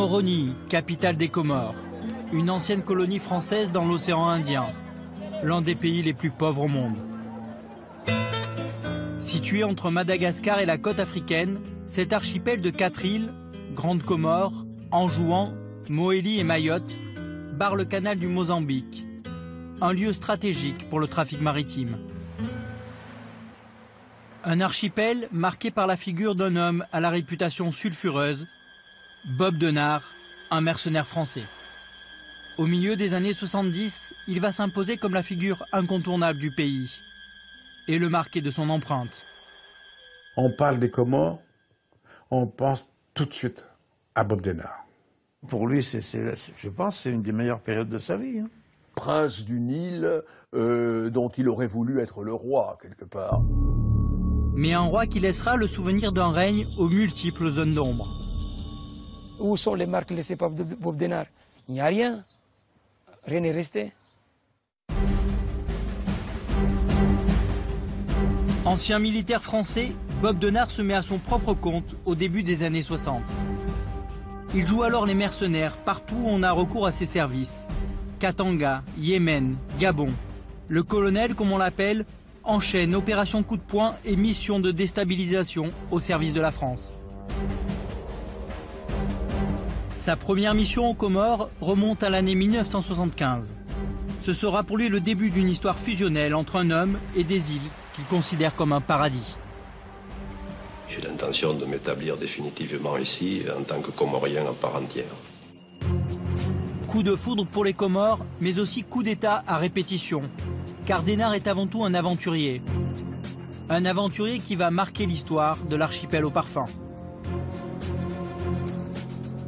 Moroni, capitale des Comores, une ancienne colonie française dans l'océan Indien, l'un des pays les plus pauvres au monde. Situé entre Madagascar et la côte africaine, cet archipel de 4 îles, Grande Comore, Anjouan, Moélie et Mayotte, barre le canal du Mozambique, un lieu stratégique pour le trafic maritime. Un archipel marqué par la figure d'un homme à la réputation sulfureuse, Bob Denard, un mercenaire français. Au milieu des années 70, il va s'imposer comme la figure incontournable du pays et le marquer de son empreinte. On parle des Comores, on pense tout de suite à Bob Denard. Pour lui, je pense que c'est une des meilleures périodes de sa vie. Prince d'une île dont il aurait voulu être le roi, quelque part. Mais un roi qui laissera le souvenir d'un règne aux multiples zones d'ombre. Où sont les marques laissées par Bob Denard? Il n'y a rien. Rien n'est resté. Ancien militaire français, Bob Denard se met à son propre compte au début des années 60. Il joue alors les mercenaires partout où on a recours à ses services. Katanga, Yémen, Gabon. Le colonel, comme on l'appelle, enchaîne opérations coup de poing et missions de déstabilisation au service de la France. Sa première mission aux Comores remonte à l'année 1975. Ce sera pour lui le début d'une histoire fusionnelle entre un homme et des îles qu'il considère comme un paradis. J'ai l'intention de m'établir définitivement ici en tant que Comorien à part entière. Coup de foudre pour les Comores, mais aussi coup d'État à répétition. Car Denard est avant tout un aventurier. Un aventurier qui va marquer l'histoire de l'archipel au parfum.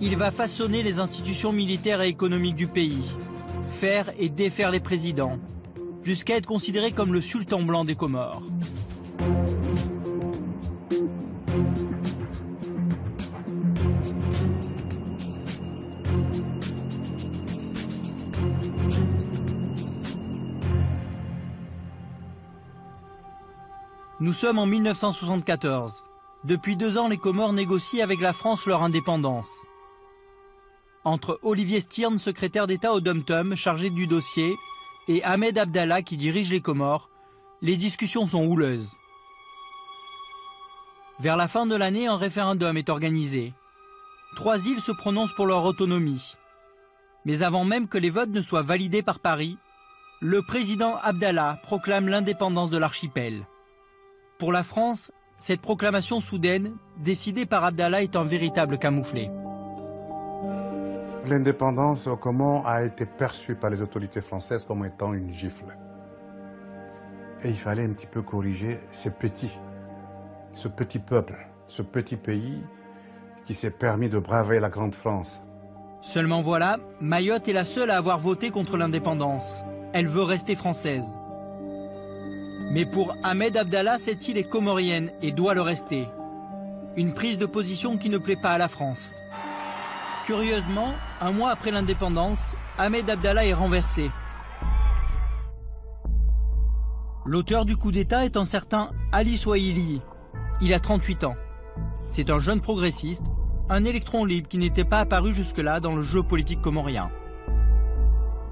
Il va façonner les institutions militaires et économiques du pays, faire et défaire les présidents, jusqu'à être considéré comme le sultan blanc des Comores. Nous sommes en 1974. Depuis 2 ans, les Comores négocient avec la France leur indépendance. Entre Olivier Stirn, secrétaire d'État au Dom-Tom, chargé du dossier, et Ahmed Abdallah, qui dirige les Comores, les discussions sont houleuses. Vers la fin de l'année, un référendum est organisé. 3 îles se prononcent pour leur autonomie. Mais avant même que les votes ne soient validés par Paris, le président Abdallah proclame l'indépendance de l'archipel. Pour la France, cette proclamation soudaine, décidée par Abdallah, est un véritable camouflet. L'indépendance aux Comores a été perçue par les autorités françaises comme étant une gifle. Et il fallait un petit peu corriger ce petit peuple, ce petit pays qui s'est permis de braver la grande France. Seulement voilà, Mayotte est la seule à avoir voté contre l'indépendance. Elle veut rester française. Mais pour Ahmed Abdallah, cette île est comorienne et doit le rester. Une prise de position qui ne plaît pas à la France. Curieusement, 1 mois après l'indépendance, Ahmed Abdallah est renversé. L'auteur du coup d'État est un certain Ali Swahili. Il a 38 ans. C'est un jeune progressiste, un électron libre qui n'était pas apparu jusque-là dans le jeu politique comorien.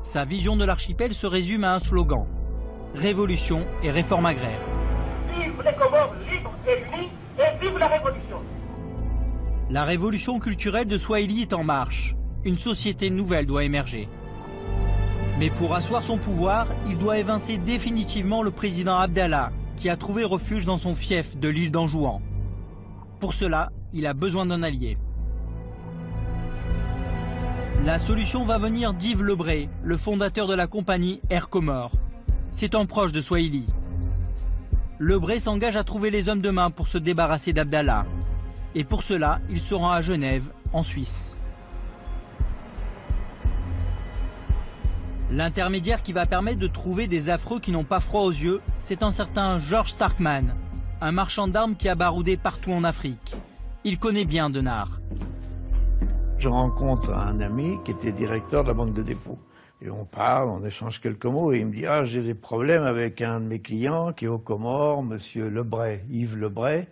Sa vision de l'archipel se résume à un slogan: révolution et réforme agraire. Vive les Comores libres et unis et vive la révolution! La révolution culturelle de Swahili est en marche. Une société nouvelle doit émerger. Mais pour asseoir son pouvoir, il doit évincer définitivement le président Abdallah, qui a trouvé refuge dans son fief de l'île d'Anjouan. Pour cela, il a besoin d'un allié. La solution va venir d'Yves Lebray, le fondateur de la compagnie Air Comores. C'est un proche de Swahili. Lebray s'engage à trouver les hommes de main pour se débarrasser d'Abdallah. Et pour cela, il se rend à Genève, en Suisse. L'intermédiaire qui va permettre de trouver des affreux qui n'ont pas froid aux yeux, c'est un certain George Starkman, un marchand d'armes qui a baroudé partout en Afrique. Il connaît bien Denard. Je rencontre un ami qui était directeur de la banque de dépôt. Et on parle, on échange quelques mots, et il me dit « Ah, j'ai des problèmes avec un de mes clients qui est aux Comores, monsieur Lebray, Yves Lebray,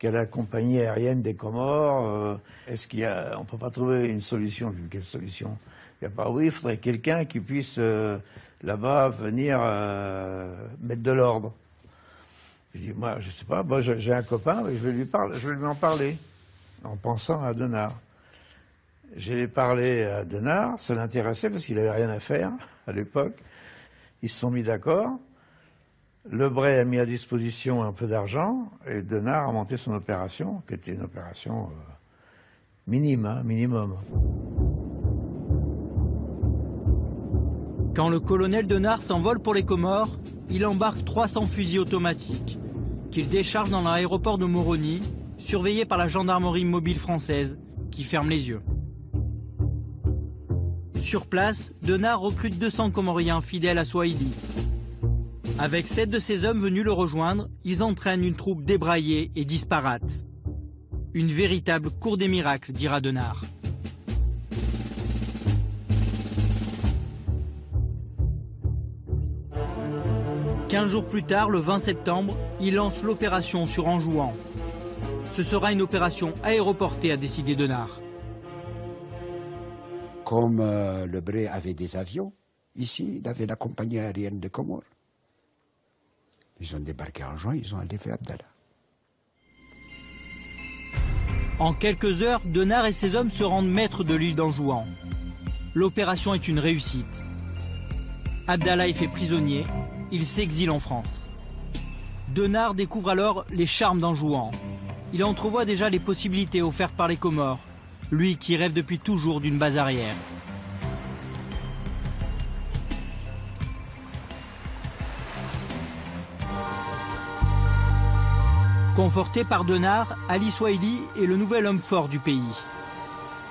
Quelle est la compagnie aérienne des Comores? Est-ce qu'il y a... On ne peut pas trouver une solution. Quelle solution? Il n'y a pas... Oui, il faudrait quelqu'un qui puisse, là-bas, venir mettre de l'ordre. Je dis, moi, je ne sais pas, moi, j'ai un copain, je vais lui en parler, en pensant à Denard. J'ai parlé à Denard, ça l'intéressait parce qu'il n'avait rien à faire à l'époque. Ils se sont mis d'accord. Lebray a mis à disposition un peu d'argent et Denard a monté son opération, qui était une opération minimum. Quand le colonel Denard s'envole pour les Comores, il embarque 300 fusils automatiques qu'il décharge dans l'aéroport de Moroni, surveillé par la gendarmerie mobile française qui ferme les yeux. Sur place, Denard recrute 200 Comoriens fidèles à Swahili. Avec 7 de ses hommes venus le rejoindre, ils entraînent une troupe débraillée et disparate. Une véritable cour des miracles, dira Denard. Quinze jours plus tard, le 20 septembre, il lance l'opération sur Anjouan. Ce sera une opération aéroportée, a décidé Denard. Comme Lebray avait des avions, ici, il avait la compagnie aérienne des Comores. Ils ont débarqué à Anjouan, ils ont enlevé Abdallah. En quelques heures, Denard et ses hommes se rendent maîtres de l'île d'Anjouan. L'opération est une réussite. Abdallah est fait prisonnier, il s'exile en France. Denard découvre alors les charmes d'Anjouan. Il entrevoit déjà les possibilités offertes par les Comores, lui qui rêve depuis toujours d'une base arrière. Conforté par Denard, Ali Swahili est le nouvel homme fort du pays.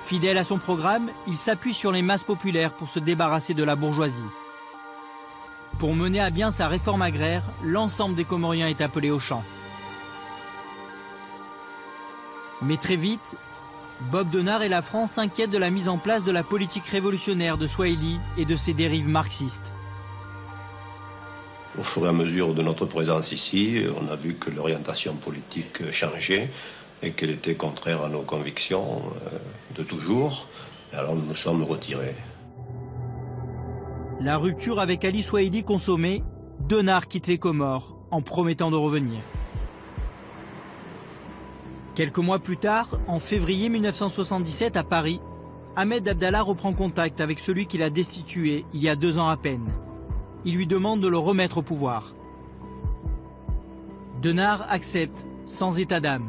Fidèle à son programme, il s'appuie sur les masses populaires pour se débarrasser de la bourgeoisie. Pour mener à bien sa réforme agraire, l'ensemble des Comoriens est appelé au champ. Mais très vite, Bob Denard et la France s'inquiètent de la mise en place de la politique révolutionnaire de Swahili et de ses dérives marxistes. Au fur et à mesure de notre présence ici, on a vu que l'orientation politique changeait et qu'elle était contraire à nos convictions de toujours. Et alors nous nous sommes retirés. La rupture avec Ali Swahili consommée, Denard quitte les Comores en promettant de revenir. Quelques mois plus tard, en février 1977 à Paris, Ahmed Abdallah reprend contact avec celui qu'il a destitué il y a 2 ans à peine. Il lui demande de le remettre au pouvoir. Denard accepte, sans état d'âme.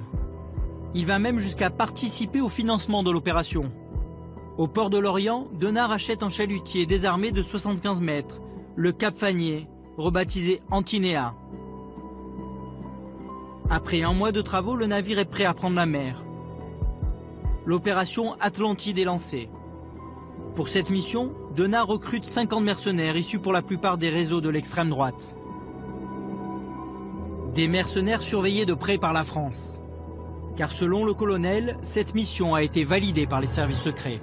Il va même jusqu'à participer au financement de l'opération. Au port de Lorient, Denard achète un chalutier désarmé de 75 mètres, le Cap Fanier, rebaptisé Antinéa. Après 1 mois de travaux, le navire est prêt à prendre la mer. L'opération Atlantide est lancée. Pour cette mission, Denard recrute 50 mercenaires issus pour la plupart des réseaux de l'extrême droite. Des mercenaires surveillés de près par la France. Car selon le colonel, cette mission a été validée par les services secrets.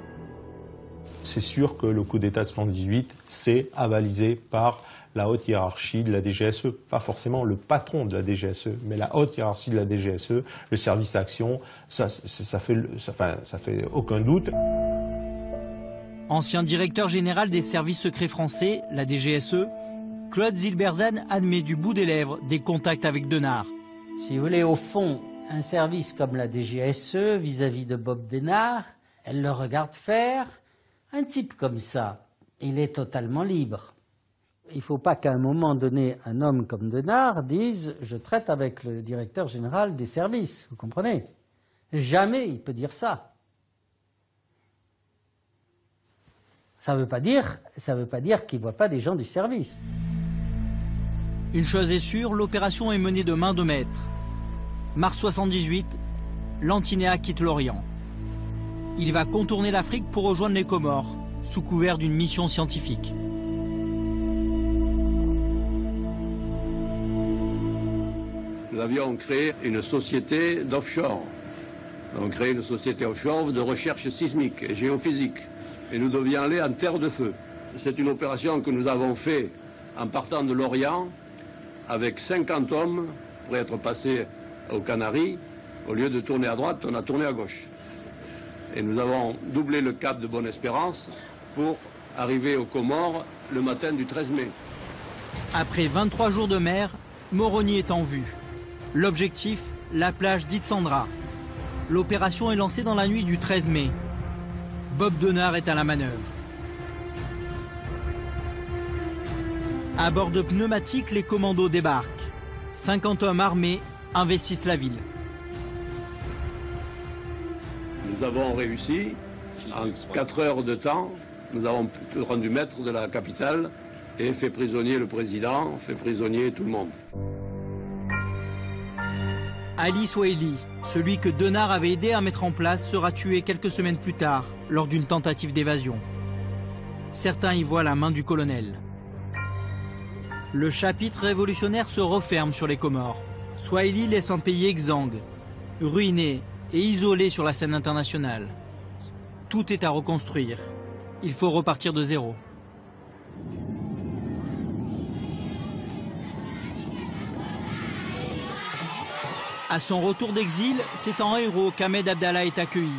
C'est sûr que le coup d'État de 78, c'est avalisé par la haute hiérarchie de la DGSE. Pas forcément le patron de la DGSE, mais la haute hiérarchie de la DGSE, le service action, ça fait aucun doute. Ancien directeur général des services secrets français, la DGSE, Claude Zilberzan admet du bout des lèvres des contacts avec Denard. Si vous voulez, au fond, un service comme la DGSE, vis-à-vis de Bob Denard, elle le regarde faire. Un type comme ça, il est totalement libre. Il ne faut pas qu'à un moment donné, un homme comme Denard dise « je traite avec le directeur général des services », vous comprenez? Jamais il peut dire ça. Ça ne veut pas dire qu'il ne voit pas des gens du service. Une chose est sûre, l'opération est menée de main de maître. Mars 78, l'Antinéa quitte l'Orient. Il va contourner l'Afrique pour rejoindre les Comores, sous couvert d'une mission scientifique. Nous avions créé une société d'offshore. Nous avons créé une société offshore de recherche sismique et géophysique. Et nous devions aller en terre de feu. C'est une opération que nous avons faite en partant de l'Orient avec 50 hommes pour être passés aux Canaries Au lieu de tourner à droite, on a tourné à gauche. Et nous avons doublé le cap de Bonne-Espérance pour arriver aux Comores le matin du 13 mai. Après 23 jours de mer, Moroni est en vue. L'objectif, la plage d'Itsandra. L'opération est lancée dans la nuit du 13 mai. Bob Denard est à la manœuvre. À bord de pneumatiques, les commandos débarquent. 50 hommes armés investissent la ville. Nous avons réussi, en 4 heures de temps, nous avons rendu maître de la capitale et fait prisonnier le président, fait prisonnier tout le monde. Ali Swahili, celui que Denard avait aidé à mettre en place, sera tué quelques semaines plus tard, lors d'une tentative d'évasion. Certains y voient la main du colonel. Le chapitre révolutionnaire se referme sur les Comores. Swahili laisse un pays exsangue, ruiné et isolé sur la scène internationale. Tout est à reconstruire. Il faut repartir de zéro. À son retour d'exil, c'est en héros qu'Ahmed Abdallah est accueilli.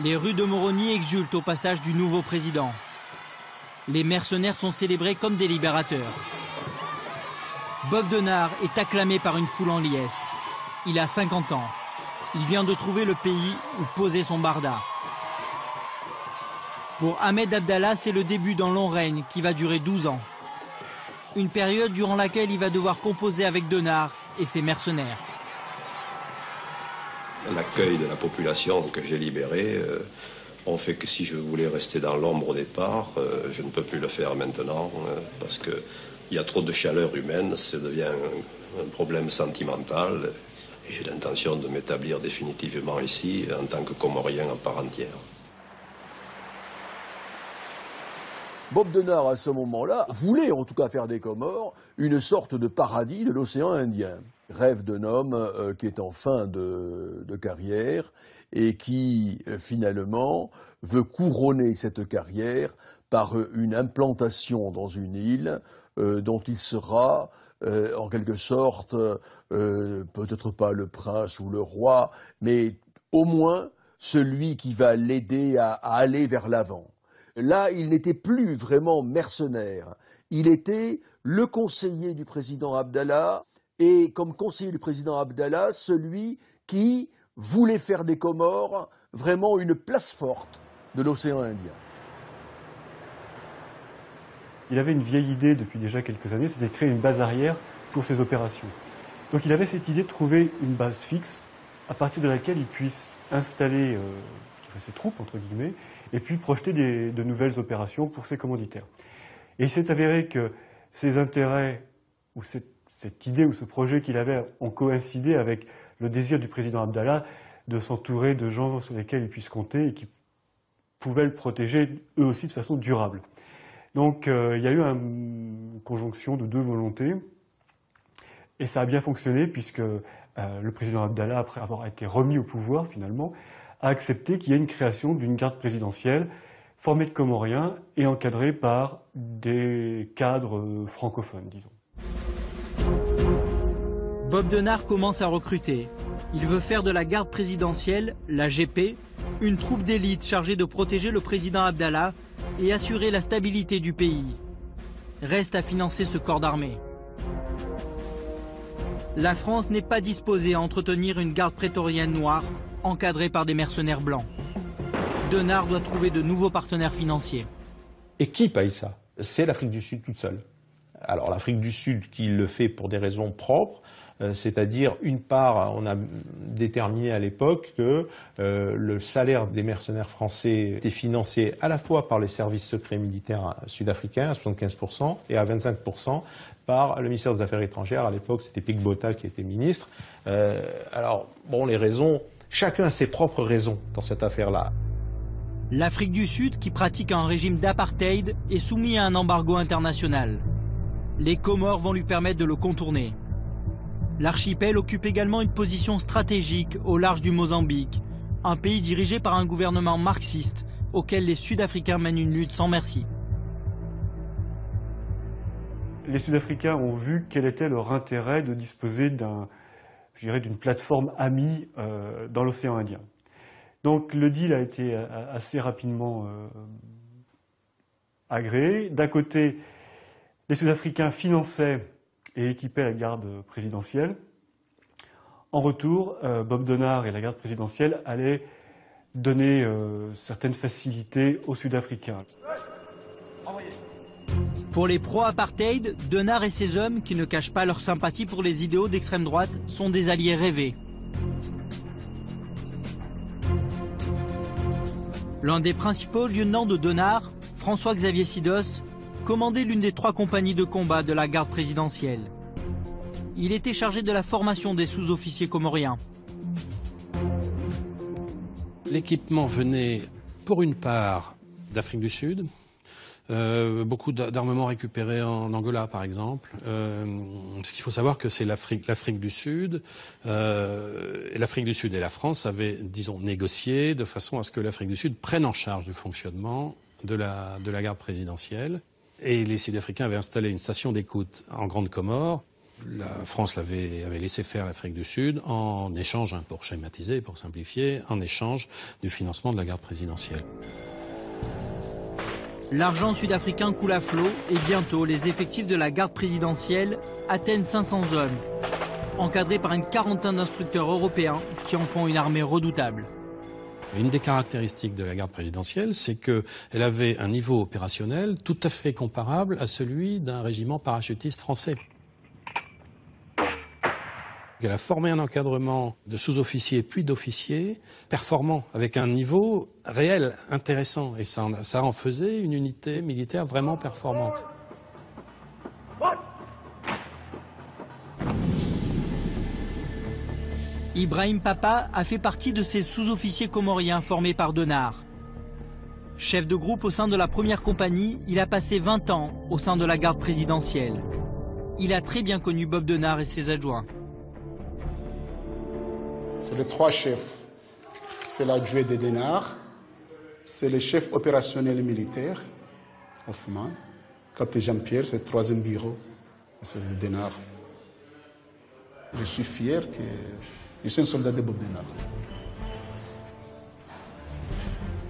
Les rues de Moroni exultent au passage du nouveau président. Les mercenaires sont célébrés comme des libérateurs. Bob Denard est acclamé par une foule en liesse. Il a 50 ans. Il vient de trouver le pays où poser son barda. Pour Ahmed Abdallah, c'est le début d'un long règne qui va durer 12 ans. Une période durant laquelle il va devoir composer avec Denard et ses mercenaires. L'accueil de la population que j'ai libérée ont fait que si je voulais rester dans l'ombre au départ, je ne peux plus le faire maintenant parce qu'il y a trop de chaleur humaine, ça devient un problème sentimental et j'ai l'intention de m'établir définitivement ici en tant que Comorien à part entière. Bob Denard, à ce moment-là, voulait en tout cas faire des Comores une sorte de paradis de l'océan Indien. Rêve d'un homme qui est en fin de carrière et qui, finalement, veut couronner cette carrière par une implantation dans une île dont il sera, en quelque sorte, peut-être pas le prince ou le roi, mais au moins celui qui va l'aider à aller vers l'avant. Là, il n'était plus vraiment mercenaire. Il était le conseiller du président Abdallah et, comme conseiller du président Abdallah, celui qui voulait faire des Comores vraiment une place forte de l'océan Indien. Il avait une vieille idée depuis déjà quelques années, c'était de créer une base arrière pour ses opérations. Donc il avait cette idée de trouver une base fixe à partir de laquelle il puisse installer ses troupes, entre guillemets, et puis projeter de nouvelles opérations pour ses commanditaires. Et il s'est avéré que ses intérêts, ou cette idée ou ce projet qu'il avait, ont coïncidé avec le désir du président Abdallah de s'entourer de gens sur lesquels il puisse compter et qui pouvaient le protéger eux aussi de façon durable. Donc il y a eu une conjonction de deux volontés, et ça a bien fonctionné puisque le président Abdallah, après avoir été remis au pouvoir finalement, a accepté qu'il y ait une création d'une garde présidentielle formée de Comoriens et encadrée par des cadres francophones, disons. Bob Denard commence à recruter. Il veut faire de la garde présidentielle, la GP, une troupe d'élite chargée de protéger le président Abdallah et assurer la stabilité du pays. Reste à financer ce corps d'armée. La France n'est pas disposée à entretenir une garde prétorienne noire encadrée par des mercenaires blancs. Denard doit trouver de nouveaux partenaires financiers. Et qui paye ça? C'est l'Afrique du Sud toute seule. Alors l'Afrique du Sud qui le fait pour des raisons propres, c'est-à-dire une part, on a déterminé à l'époque que le salaire des mercenaires français était financé à la fois par les services secrets militaires sud-africains à 75% et à 25% par le ministère des Affaires étrangères. À l'époque, c'était Pik Botha qui était ministre. Alors, bon, les raisons, chacun a ses propres raisons dans cette affaire-là. L'Afrique du Sud, qui pratique un régime d'apartheid, est soumis à un embargo international. Les Comores vont lui permettre de le contourner. L'archipel occupe également une position stratégique au large du Mozambique, un pays dirigé par un gouvernement marxiste auquel les Sud-Africains mènent une lutte sans merci. Les Sud-Africains ont vu quel était leur intérêt de disposer d'un je dirais, d'une plateforme amie dans l'océan Indien. Donc le deal a été assez rapidement agréé. D'un côté, les Sud-Africains finançaient et équipaient la garde présidentielle. En retour, Bob Denard et la garde présidentielle allaient donner certaines facilités aux Sud-Africains. Pour les pro-apartheid, Denard et ses hommes, qui ne cachent pas leur sympathie pour les idéaux d'extrême droite, sont des alliés rêvés. L'un des principaux lieutenants de Denard, François-Xavier Sidos, commandait l'une des 3 compagnies de combat de la garde présidentielle. Il était chargé de la formation des sous-officiers comoriens. L'équipement venait pour une part d'Afrique du Sud, beaucoup d'armements récupérés en Angola par exemple. Parce qu'il faut savoir que c'est l'Afrique du Sud, l'Afrique du Sud et la France avaient, disons, négocié de façon à ce que l'Afrique du Sud prenne en charge le fonctionnement de la garde présidentielle. Et les Sud-Africains avaient installé une station d'écoute en Grande Comore. La France avait laissé faire l'Afrique du Sud en échange, pour schématiser, pour simplifier, en échange du financement de la garde présidentielle. L'argent sud-africain coule à flot et bientôt les effectifs de la garde présidentielle atteignent 500 hommes, encadrés par une quarantaine d'instructeurs européens qui en font une armée redoutable. Une des caractéristiques de la garde présidentielle, c'est qu'elle avait un niveau opérationnel tout à fait comparable à celui d'un régiment parachutiste français. Elle a formé un encadrement de sous-officiers puis d'officiers performants, avec un niveau réel, intéressant. Et ça en faisait une unité militaire vraiment performante. Ibrahim Papa a fait partie de ces sous-officiers comoriens formés par Denard. Chef de groupe au sein de la première compagnie, il a passé 20 ans au sein de la garde présidentielle. Il a très bien connu Bob Denard et ses adjoints. C'est les 3 chefs. C'est l'adjoint de Denard, c'est le chef opérationnel militaire, Hoffman. Capitaine Jean-Pierre, c'est le 3e bureau, c'est le Denard. Je suis fier que je suis un soldat de Bob Denard.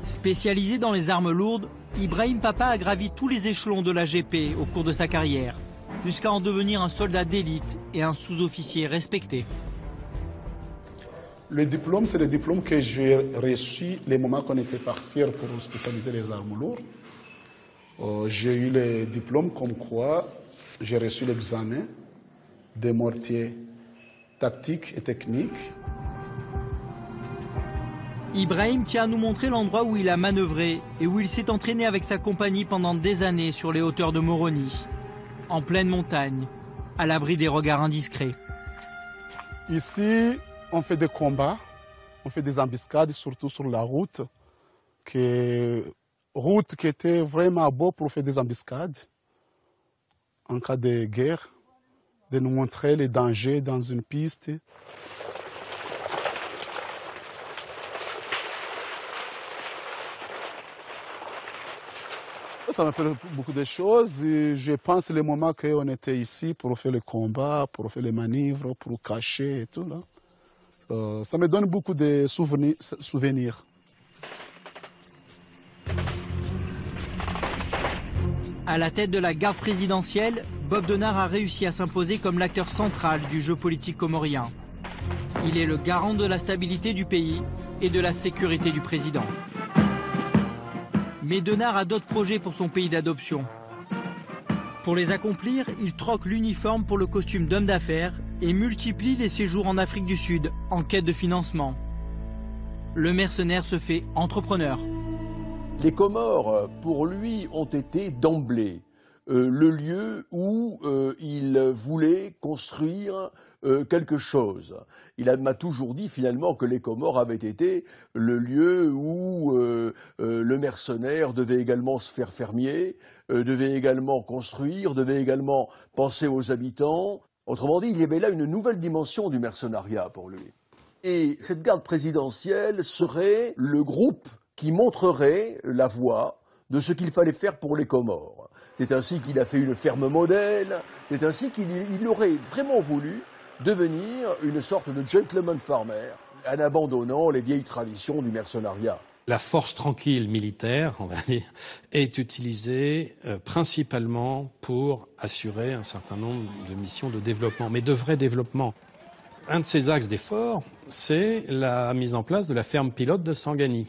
Spécialisé dans les armes lourdes, Ibrahim Papa a gravi tous les échelons de la GP au cours de sa carrière, jusqu'à en devenir un soldat d'élite et un sous-officier respecté. Le diplôme, c'est le diplôme que j'ai reçu le moment qu'on était parti pour spécialiser les armes lourdes. J'ai eu le diplôme comme quoi j'ai reçu l'examen des mortiers tactiques et techniques. Ibrahim tient à nous montrer l'endroit où il a manœuvré et où il s'est entraîné avec sa compagnie pendant des années sur les hauteurs de Moroni, en pleine montagne, à l'abri des regards indiscrets. Ici, on fait des combats, on fait des embuscades, surtout sur la route, qui était vraiment beau pour faire des embuscades en cas de guerre, de nous montrer les dangers dans une piste. Ça m'appelle beaucoup de choses. Et je pense le moment qu'on était ici pour faire le combat, pour faire les manœuvres, pour cacher et tout là. Ça me donne beaucoup de souvenirs. À la tête de la garde présidentielle, Bob Denard a réussi à s'imposer comme l'acteur central du jeu politique comorien. Il est le garant de la stabilité du pays et de la sécurité du président. Mais Denard a d'autres projets pour son pays d'adoption. Pour les accomplir, il troque l'uniforme pour le costume d'homme d'affaires et multiplie les séjours en Afrique du Sud en quête de financement. Le mercenaire se fait entrepreneur. Les Comores, pour lui, ont été d'emblée le lieu où il voulait construire quelque chose. Il m'a toujours dit finalement que les Comores avaient été le lieu où le mercenaire devait également se faire fermier, devait également construire, devait également penser aux habitants. Autrement dit, il y avait là une nouvelle dimension du mercenariat pour lui. Et cette garde présidentielle serait le groupe qui montrerait la voie de ce qu'il fallait faire pour les Comores. C'est ainsi qu'il a fait une ferme modèle, c'est ainsi qu'il aurait vraiment voulu devenir une sorte de gentleman farmer, en abandonnant les vieilles traditions du mercenariat. La force tranquille militaire, on va dire, est utilisée principalement pour assurer un certain nombre de missions de développement, mais de vrai développement. Un de ces axes d'effort, c'est la mise en place de la ferme pilote de Sangani.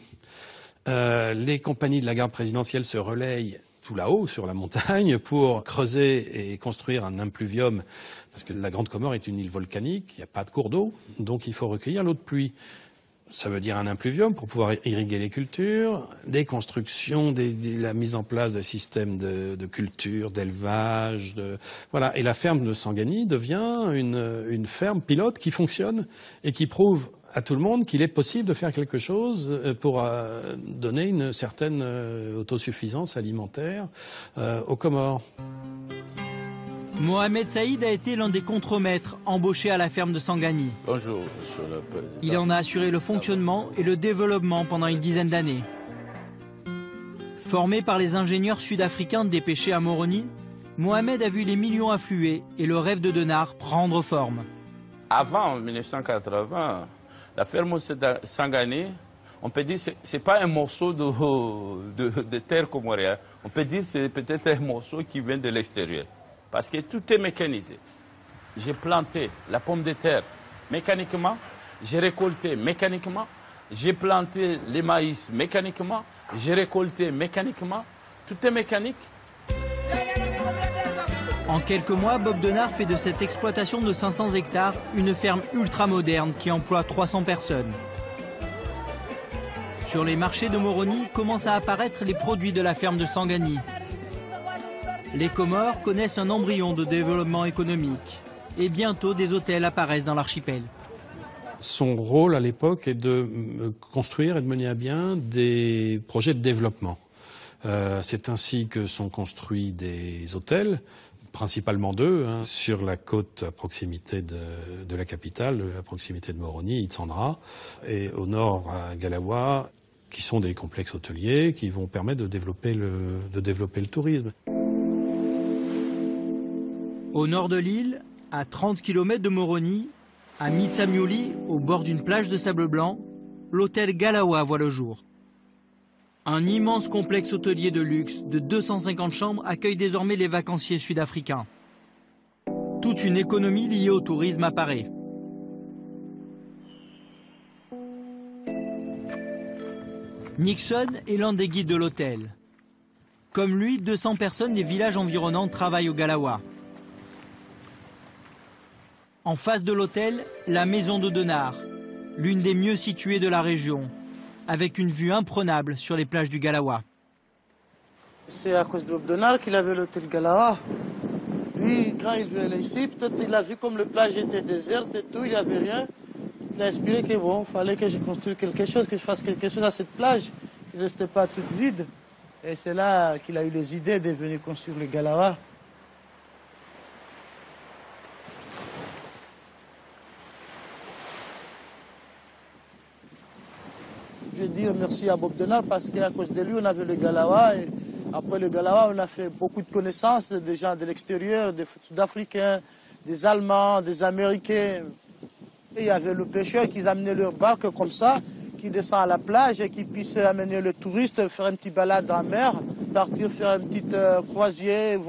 Les compagnies de la garde présidentielle se relayent tout là-haut, sur la montagne, pour creuser et construire un impluvium, parce que la Grande Comore est une île volcanique, il n'y a pas de cours d'eau, donc il faut recueillir l'eau de pluie. Ça veut dire un impluvium pour pouvoir irriguer les cultures, des constructions, la mise en place de systèmes de culture, d'élevage, voilà. Et la ferme de Sangani devient une ferme pilote qui fonctionne et qui prouve à tout le monde qu'il est possible de faire quelque chose pour donner une certaine autosuffisance alimentaire aux Comores. Mohamed Saïd a été l'un des contremaîtres embauchés à la ferme de Sangani. Bonjour, monsieur le président. Il en a assuré le fonctionnement et le développement pendant une dizaine d'années. Formé par les ingénieurs sud-africains dépêchés à Moroni, Mohamed a vu les millions affluer et le rêve de Denard prendre forme. Avant 1980, la ferme de Sangani, on peut dire que ce n'est pas un morceau de terre comorienne. On peut dire que c'est peut-être un morceau qui vient de l'extérieur. Parce que tout est mécanisé. J'ai planté la pomme de terre mécaniquement, j'ai récolté mécaniquement, j'ai planté les maïs mécaniquement, j'ai récolté mécaniquement, tout est mécanique. En quelques mois, Bob Denard fait de cette exploitation de 500 hectares une ferme ultra-moderne qui emploie 300 personnes. Sur les marchés de Moroni commencent à apparaître les produits de la ferme de Sangani. Les Comores connaissent un embryon de développement économique et bientôt des hôtels apparaissent dans l'archipel. Son rôle à l'époque est de construire et de mener à bien des projets de développement. C'est ainsi que sont construits des hôtels, principalement deux, sur la côte à proximité de la capitale, à proximité de Moroni, Itsandra, et au nord à Galawa, qui sont des complexes hôteliers qui vont permettre de développer le tourisme. Au nord de l'île, à 30 km de Moroni, à Mitsamiouli, au bord d'une plage de sable blanc, l'hôtel Galawa voit le jour. Un immense complexe hôtelier de luxe de 250 chambres accueille désormais les vacanciers sud-africains. Toute une économie liée au tourisme apparaît. Nixon est l'un des guides de l'hôtel. Comme lui, 200 personnes des villages environnants travaillent au Galawa. En face de l'hôtel, la maison de Denard, l'une des mieux situées de la région, avec une vue imprenable sur les plages du Galawa. C'est à cause de Bob Denard qu'il avait l'hôtel Galawa. Lui, quand il venait ici, peut-être il a vu comme la plage était déserte et tout, il n'y avait rien. Il a inspiré que bon, il fallait que je construise quelque chose, que je fasse quelque chose à cette plage. Il ne restait pas toute vide. Et c'est là qu'il a eu les idées de venir construire le Galawa. Je veux dire merci à Bob Denard parce qu'à cause de lui, on avait le Galawa. Et après le Galawa, on a fait beaucoup de connaissances des gens de l'extérieur, des Sud-Africains, des Allemands, des Américains. Et il y avait le pêcheur qui amenaient leur barque comme ça, qui descend à la plage et qui puisse amener le touriste, faire une petite balade dans la mer, partir faire une petite croisière,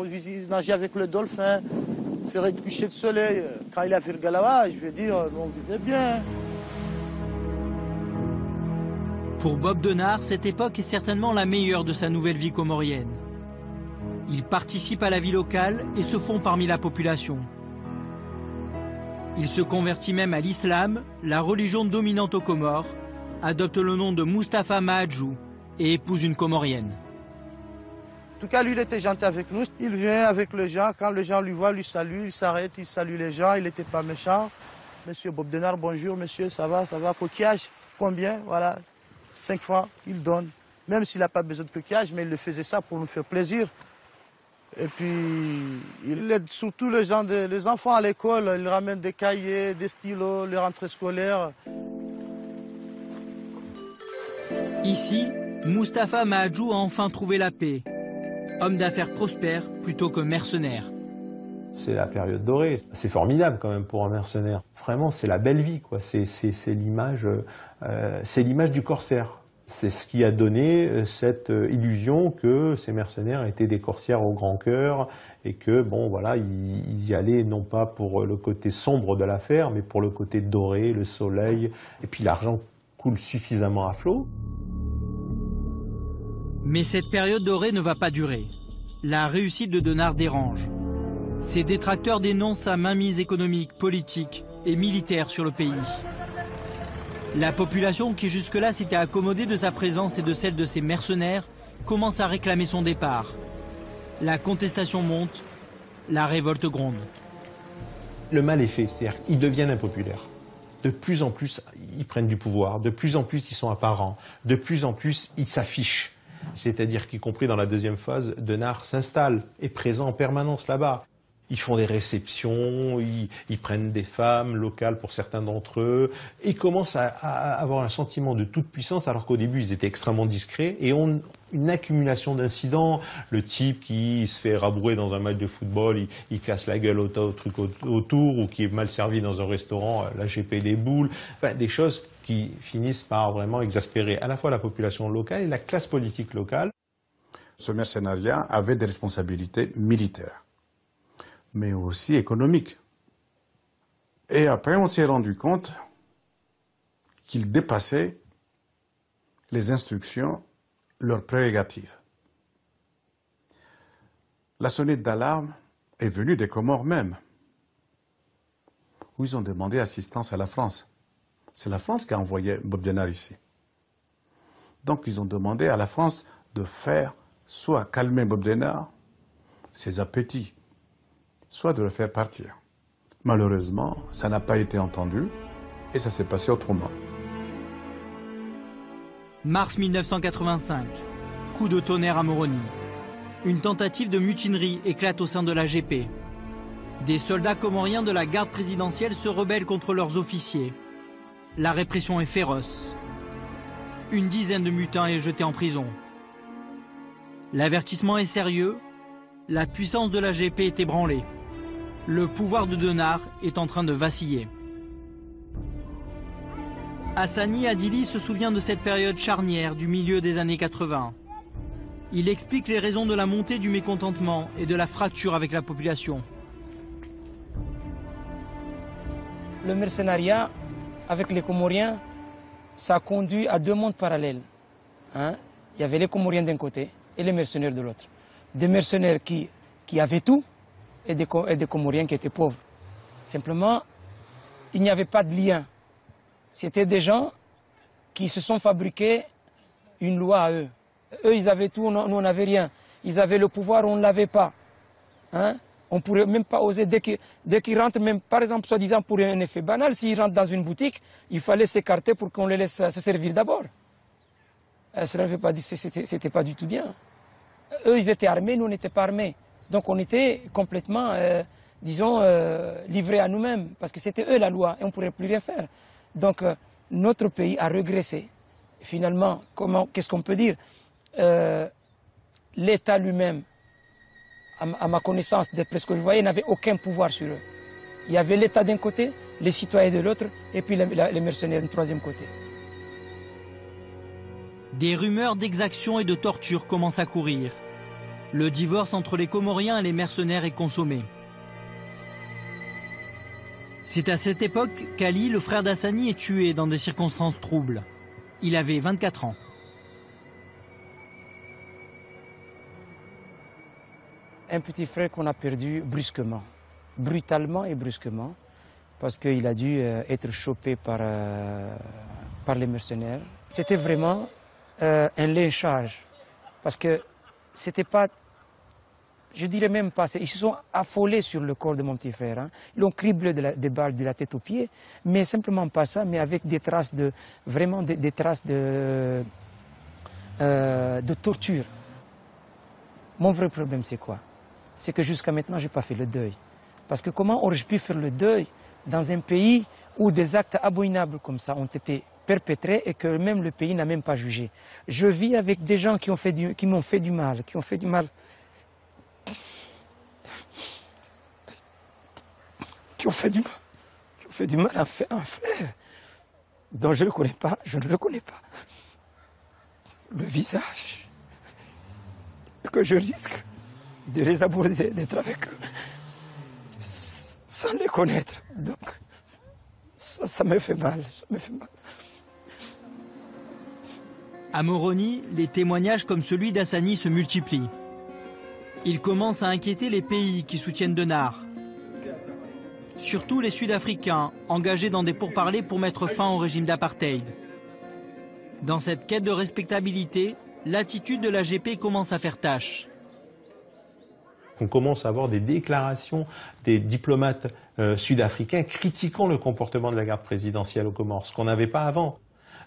nager avec le dauphin, faire un coucher de soleil. Quand il a fait le Galawa, je veux dire, on vivait bien. Pour Bob Denard, cette époque est certainement la meilleure de sa nouvelle vie comorienne. Il participe à la vie locale et se fond parmi la population. Il se convertit même à l'islam, la religion dominante aux Comores, adopte le nom de Mustapha Mahadjou et épouse une Comorienne. En tout cas, lui, il était gentil avec nous. Il vient avec les gens. Quand les gens lui voient, lui salue, il s'arrête, il salue les gens. Il n'était pas méchant. Monsieur Bob Denard, bonjour, monsieur, ça va, coquillage, combien, voilà. 5 francs, il donne. Même s'il n'a pas besoin de coquillage, mais il le faisait ça pour nous faire plaisir. Et puis, il aide surtout les enfants à l'école. Il ramène des cahiers, des stylos, les rentrées scolaires. Ici, Mustapha Mahadjou a enfin trouvé la paix. Homme d'affaires prospère plutôt que mercenaire. c'est la période dorée. C'est formidable quand même pour un mercenaire. Vraiment, c'est la belle vie, quoi. C'est l'image du corsaire. C'est ce qui a donné cette illusion que ces mercenaires étaient des corsaires au grand cœur et que, bon, voilà, ils y allaient non pas pour le côté sombre de l'affaire, mais pour le côté doré, le soleil, et puis l'argent coule suffisamment à flot. Mais cette période dorée ne va pas durer. La réussite de Denard dérange. Ses détracteurs dénoncent sa mainmise économique, politique et militaire sur le pays. La population qui jusque-là s'était accommodée de sa présence et de celle de ses mercenaires commence à réclamer son départ. La contestation monte, la révolte gronde. Le mal est fait, c'est-à-dire qu'ils deviennent impopulaires. De plus en plus, ils prennent du pouvoir, de plus en plus, ils sont apparents, de plus en plus, ils s'affichent. C'est-à-dire qu'y compris dans la deuxième phase, Denard s'installe, est présent en permanence là-bas. Ils font des réceptions, ils prennent des femmes locales pour certains d'entre eux, et ils commencent à avoir un sentiment de toute puissance, alors qu'au début, ils étaient extrêmement discrets, et ont une accumulation d'incidents. Le type qui se fait rabrouer dans un match de football, il casse la gueule au truc autour, ou qui est mal servi dans un restaurant, la GP des boules, enfin, des choses qui finissent par vraiment exaspérer à la fois la population locale et la classe politique locale. Ce mercenariat avait des responsabilités militaires, mais aussi économiques. Et après, on s'est rendu compte qu'il dépassait les instructions, leurs prérogatives. La sonnette d'alarme est venue des Comores même, où ils ont demandé assistance à la France. C'est la France qui a envoyé Bob Denard ici. Donc ils ont demandé à la France de faire soit calmer Bob Denard, ses appétits, soit de le faire partir. Malheureusement, ça n'a pas été entendu et ça s'est passé autrement. Mars 1985, coup de tonnerre à Moroni. Une tentative de mutinerie éclate au sein de la GP. Des soldats comoriens de la garde présidentielle se rebellent contre leurs officiers. La répression est féroce. Une dizaine de mutins est jetée en prison. L'avertissement est sérieux. La puissance de la GP est ébranlée. Le pouvoir de Denard est en train de vaciller. Hassani Adili se souvient de cette période charnière du milieu des années 80. Il explique les raisons de la montée du mécontentement et de la fracture avec la population. Le mercenariat avec les Comoriens, ça a conduit à deux mondes parallèles. Hein? Il y avait les Comoriens d'un côté et les mercenaires de l'autre. Des mercenaires qui avaient tout et des Comoriens qui étaient pauvres. Simplement, il n'y avait pas de lien. C'était des gens qui se sont fabriqués une loi à eux. Eux, ils avaient tout, nous, on n'avait rien. Ils avaient le pouvoir, on ne l'avait pas. Hein? On ne pourrait même pas oser, dès qu'ils rentrent, même par exemple, soi-disant pour un effet banal, s'ils rentrent dans une boutique, il fallait s'écarter pour qu'on les laisse se servir d'abord. Cela ne veut pas dire que c'était pas du tout bien. Eux, ils étaient armés, nous, on n'était pas armés. Donc on était complètement, disons, livrés à nous-mêmes, parce que c'était eux la loi, et on ne pourrait plus rien faire. Donc notre pays a régressé. Finalement, qu'est-ce qu'on peut dire? L'État lui-même, à ma connaissance, d'après ce que je voyais, n'avait aucun pouvoir sur eux. Il y avait l'État d'un côté, les citoyens de l'autre, et puis les mercenaires d'un troisième côté. Des rumeurs d'exactions et de torture commencent à courir. Le divorce entre les Comoriens et les mercenaires est consommé. C'est à cette époque qu'Ali, le frère d'Hassani, est tué dans des circonstances troubles. Il avait 24 ans. Un petit frère qu'on a perdu brusquement, brutalement et brusquement, parce qu'il a dû être chopé par les mercenaires. C'était vraiment un lynchage, parce que c'était pas, je dirais même pas, ils se sont affolés sur le corps de mon petit frère. Hein. Ils l'ont criblé des balles de la tête aux pieds, mais simplement pas ça, mais avec des traces de, vraiment des traces de torture. Mon vrai problème, c'est quoi? C'est que jusqu'à maintenant, je n'ai pas fait le deuil. Parce que comment aurais-je pu faire le deuil dans un pays où des actes abominables comme ça ont été perpétrés et que même le pays n'a même pas jugé? Je vis avec des gens qui m'ont fait du mal, qui ont fait du mal à un frère dont je ne le connais pas, le visage, que je risque de les aborder, d'être avec eux, sans les connaître. Donc, ça me fait mal, À Moroni, les témoignages comme celui d'Hassani se multiplient. Il commence à inquiéter les pays qui soutiennent Denard. Surtout les Sud-Africains, engagés dans des pourparlers pour mettre fin au régime d'apartheid. Dans cette quête de respectabilité, l'attitude de l'AGP commence à faire tâche. On commence à avoir des déclarations des diplomates sud-africains critiquant le comportement de la garde présidentielle aux Comores, ce qu'on n'avait pas avant.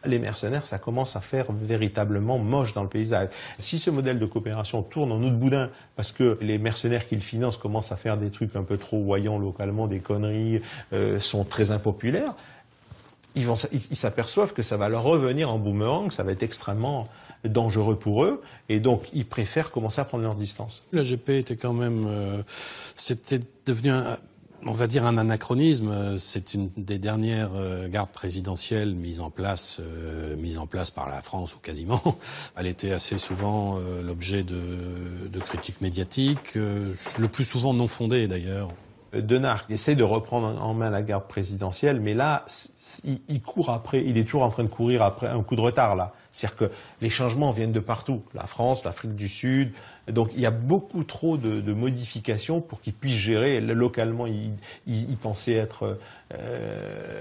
Les mercenaires, ça commence à faire véritablement moche dans le paysage. Si ce modèle de coopération tourne en eau de boudin, parce que les mercenaires qui le financent commencent à faire des trucs un peu trop voyants localement, des conneries, sont très impopulaires, ils s'aperçoivent que ça va leur revenir en boomerang, ça va être extrêmement dangereux pour eux, et donc ils préfèrent commencer à prendre leur distance. L'AGP était quand même, c'était devenu on va dire un anachronisme. C'est une des dernières gardes présidentielles mises en place par la France, ou quasiment. Elle était assez souvent l'objet de critiques médiatiques, le plus souvent non fondées d'ailleurs. Denard essaie de reprendre en main la garde présidentielle, mais là, il court après, il est toujours en train de courir après un coup de retard là. C'est-à-dire que les changements viennent de partout, la France, l'Afrique du Sud, donc il y a beaucoup trop de modifications pour qu'il puisse gérer. Localement, il pensait être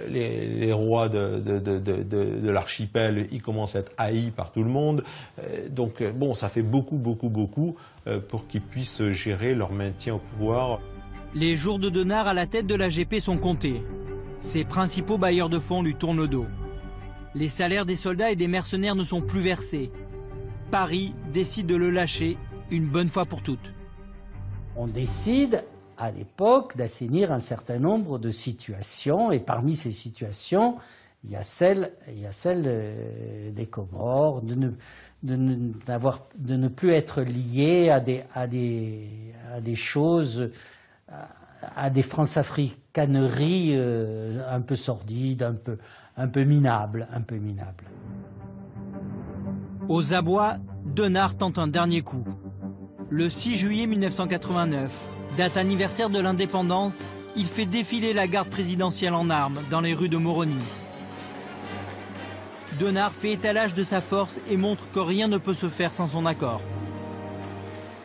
les rois de l'archipel, ils commencent à être haïs par tout le monde. Donc bon, ça fait beaucoup pour qu'ils puissent gérer leur maintien au pouvoir. Les jours de Denard à la tête de l'AGP sont comptés. Ses principaux bailleurs de fonds lui tournent le dos. Les salaires des soldats et des mercenaires ne sont plus versés. Paris décide de le lâcher une bonne fois pour toutes. On décide à l'époque d'assainir un certain nombre de situations, et parmi ces situations, il y a celle des Comores, de ne plus être lié à des choses, à des france-africaneries un peu sordides, un peu minables. Aux abois, Denard tente un dernier coup. Le 6 juillet 1989, date anniversaire de l'indépendance, il fait défiler la garde présidentielle en armes dans les rues de Moroni. Denard fait étalage de sa force et montre que rien ne peut se faire sans son accord.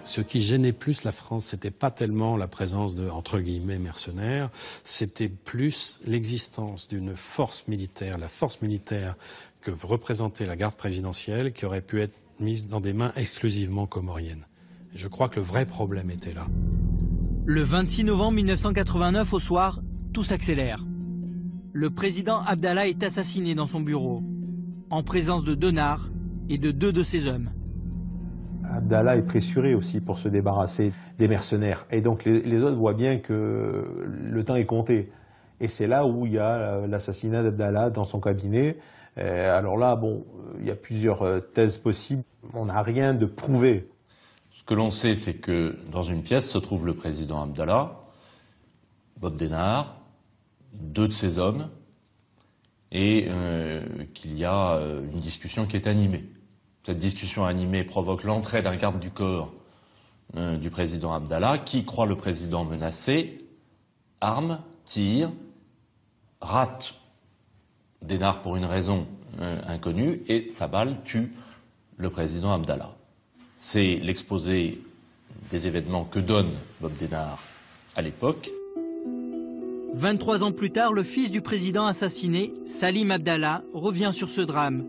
Ce qui gênait plus la France, c'était pas tellement la présence de, entre guillemets, mercenaires, c'était plus l'existence d'une force militaire, la force militaire que représentait la garde présidentielle, qui aurait pu être mise dans des mains exclusivement comoriennes. Et je crois que le vrai problème était là. Le 26 novembre 1989, au soir, tout s'accélère. Le président Abdallah est assassiné dans son bureau, en présence de Denard et de 2 de ses hommes. Abdallah est pressuré aussi pour se débarrasser des mercenaires. Et donc les autres voient bien que le temps est compté. Et c'est là où il y a l'assassinat d'Abdallah dans son cabinet. Alors là, bon, il y a plusieurs thèses possibles. On n'a rien de prouvé. Ce que l'on sait, c'est que dans une pièce se trouve le président Abdallah, Bob Denard, 2 de ses hommes, et qu'il y a une discussion qui est animée. Cette discussion animée provoque l'entrée d'un garde du corps du président Abdallah, qui croit le président menacé, arme, tire, rate Denard pour une raison inconnue, et sa balle tue le président Abdallah. C'est l'exposé des événements que donne Bob Denard à l'époque. 23 ans plus tard, le fils du président assassiné, Salim Abdallah, revient sur ce drame,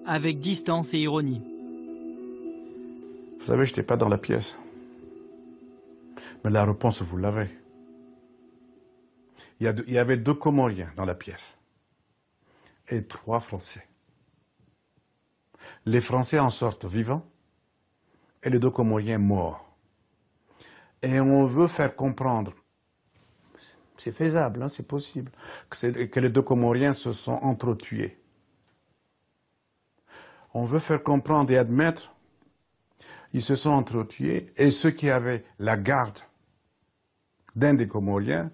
avec distance et ironie. Vous savez, je n'étais pas dans la pièce. Mais la réponse, vous l'avez. Il y avait 2 Comoriens dans la pièce. Et 3 Français. Les Français en sortent vivants et les 2 Comoriens morts. Et on veut faire comprendre, c'est faisable, hein, c'est possible, que les 2 Comoriens se sont entretués. On veut faire comprendre et admettre, ils se sont entretués, et ceux qui avaient la garde d'un des Comoriens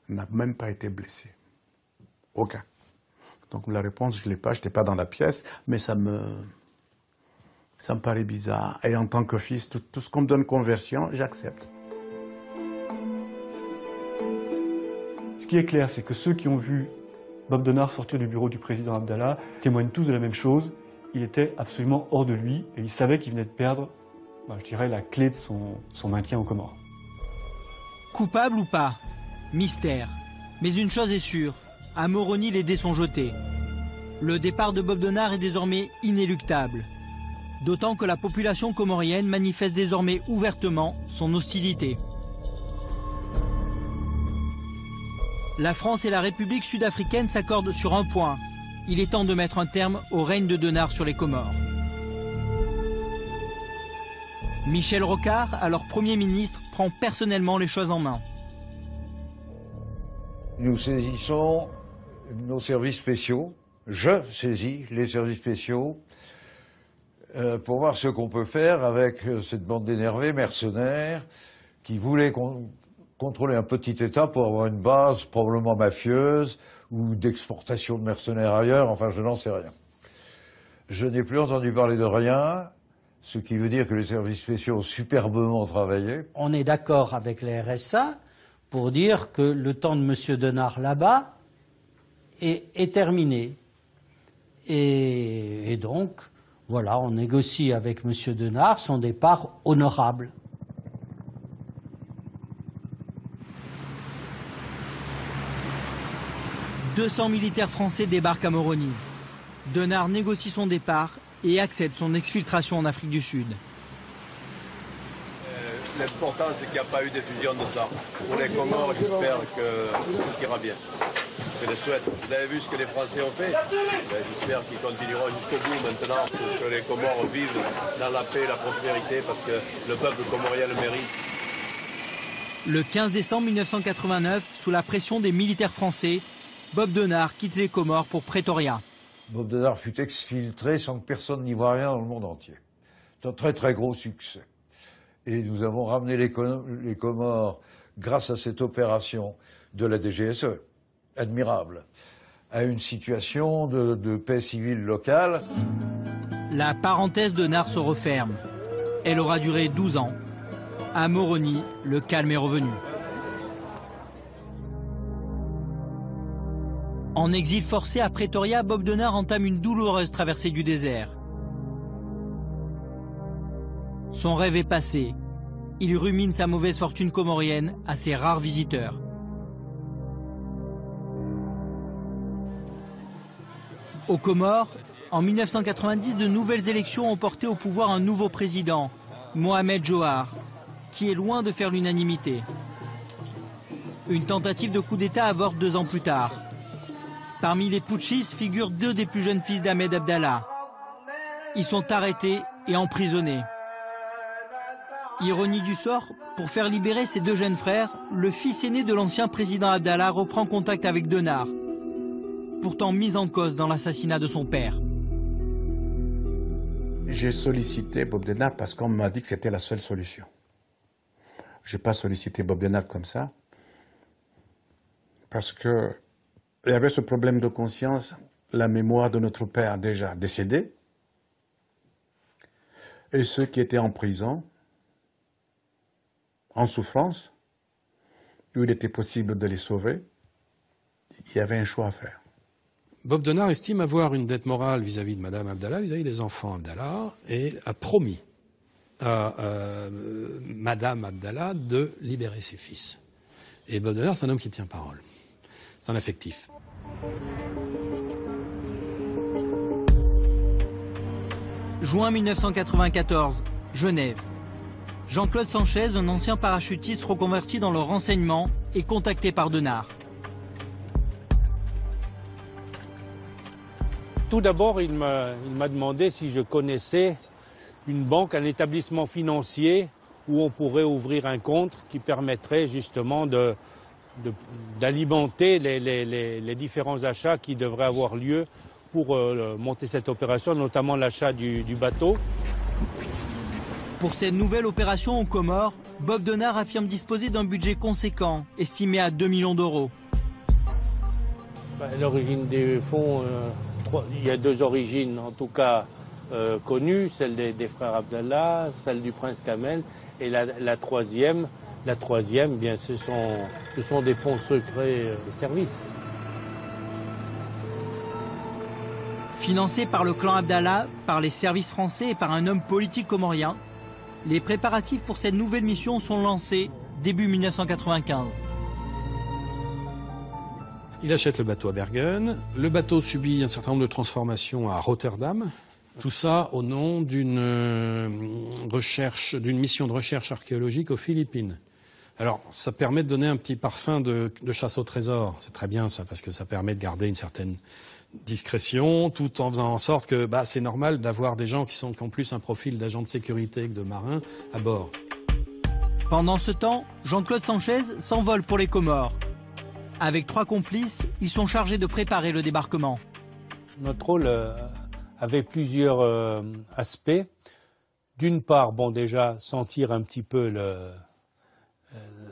n'a même pas été blessé. Aucun. Donc la réponse, je ne l'ai pas, je n'étais pas dans la pièce, mais ça me paraît bizarre. Et en tant que fils, tout ce qu'on me donne comme version, j'accepte. Ce qui est clair, c'est que ceux qui ont vu Bob Denard sortir du bureau du président Abdallah témoignent tous de la même chose. Il était absolument hors de lui et il savait qu'il venait de perdre, je dirais, la clé de son maintien aux Comores. Coupable ou pas? Mystère. Mais une chose est sûre, à Moroni, les dés sont jetés. Le départ de Bob Denard est désormais inéluctable. D'autant que la population comorienne manifeste désormais ouvertement son hostilité. La France et la République sud-africaine s'accordent sur un point. Il est temps de mettre un terme au règne de Denard sur les Comores. Michel Rocard, alors Premier ministre, prend personnellement les choses en main. Nous saisissons nos services spéciaux. Je saisis les services spéciaux pour voir ce qu'on peut faire avec cette bande d'énervés mercenaires qui voulaient contrôler un petit État pour avoir une base probablement mafieuse ou d'exportation de mercenaires ailleurs, enfin je n'en sais rien. Je n'ai plus entendu parler de rien, ce qui veut dire que les services spéciaux ont superbement travaillé. On est d'accord avec les RSA pour dire que le temps de M. Denard là-bas est terminé. Et donc, voilà, on négocie avec M. Denard son départ honorable. « 200 militaires français débarquent à Moroni. Denard négocie son départ et accepte son exfiltration en Afrique du Sud. L'important, c'est qu'il n'y a pas eu d'effusion de sang. Pour les Comores, j'espère que tout ira bien. Je le souhaite. Vous avez vu ce que les Français ont fait? J'espère qu'ils continueront jusqu'au bout maintenant pour que les Comores vivent dans la paix et la prospérité parce que le peuple comorien le mérite. Le 15 décembre 1989, sous la pression des militaires français, Bob Denard quitte les Comores pour Pretoria. Bob Denard fut exfiltré sans que personne n'y voie rien dans le monde entier. C'est un très très gros succès. Et nous avons ramené les Comores, grâce à cette opération de la DGSE, admirable, à une situation de paix civile locale. La parenthèse de Denard se referme. Elle aura duré 12 ans. À Moroni, le calme est revenu. En exil forcé à Pretoria, Bob Denard entame une douloureuse traversée du désert. Son rêve est passé. Il rumine sa mauvaise fortune comorienne à ses rares visiteurs. Aux Comores, en 1990, de nouvelles élections ont porté au pouvoir un nouveau président, Mohamed Johar, qui est loin de faire l'unanimité. Une tentative de coup d'État avorte 2 ans plus tard. Parmi les putschistes figurent 2 des plus jeunes fils d'Ahmed Abdallah. Ils sont arrêtés et emprisonnés. Ironie du sort, pour faire libérer ses 2 jeunes frères, le fils aîné de l'ancien président Abdallah reprend contact avec Denard, pourtant mis en cause dans l'assassinat de son père. J'ai sollicité Bob Denard parce qu'on m'a dit que c'était la seule solution. Je n'ai pas sollicité Bob Denard comme ça, parce que il y avait ce problème de conscience, la mémoire de notre père déjà décédé, et ceux qui étaient en prison, en souffrance, où il était possible de les sauver. Il y avait un choix à faire. Bob Denard estime avoir une dette morale vis-à-vis de Madame Abdallah, vis-à-vis des enfants Abdallah, et a promis à Madame Abdallah de libérer ses fils. Et Bob Denard, c'est un homme qui tient parole. C'est un affectif. Juin 1994, Genève. Jean-Claude Sanchez, un ancien parachutiste reconverti dans le renseignement, est contacté par Denard. Tout d'abord, il m'a demandé si je connaissais une banque, un établissement financier où on pourrait ouvrir un compte qui permettrait justement d'alimenter les différents achats qui devraient avoir lieu pour monter cette opération, notamment l'achat du bateau. Pour cette nouvelle opération aux Comores, Bob Denard affirme disposer d'un budget conséquent, estimé à 2 millions d'euros. L'origine des fonds, il y a deux origines en tout cas connues, celle des frères Abdallah, celle du prince Kamel, et la troisième, bien, ce sont des fonds secrets des services. Financé par le clan Abdallah, par les services français et par un homme politique comorien, les préparatifs pour cette nouvelle mission sont lancés début 1995. Il achète le bateau à Bergen. Le bateau subit un certain nombre de transformations à Rotterdam. Tout ça au nom d'une mission de recherche archéologique aux Philippines. Alors, ça permet de donner un petit parfum de chasse au trésor. C'est très bien ça, parce que ça permet de garder une certaine discrétion, tout en faisant en sorte que c'est normal d'avoir des gens qui ont plus un profil d'agent de sécurité que de marin à bord. Pendant ce temps, Jean-Claude Sanchez s'envole pour les Comores. Avec 3 complices, ils sont chargés de préparer le débarquement. Notre rôle avait plusieurs aspects. D'une part, déjà, sentir un petit peu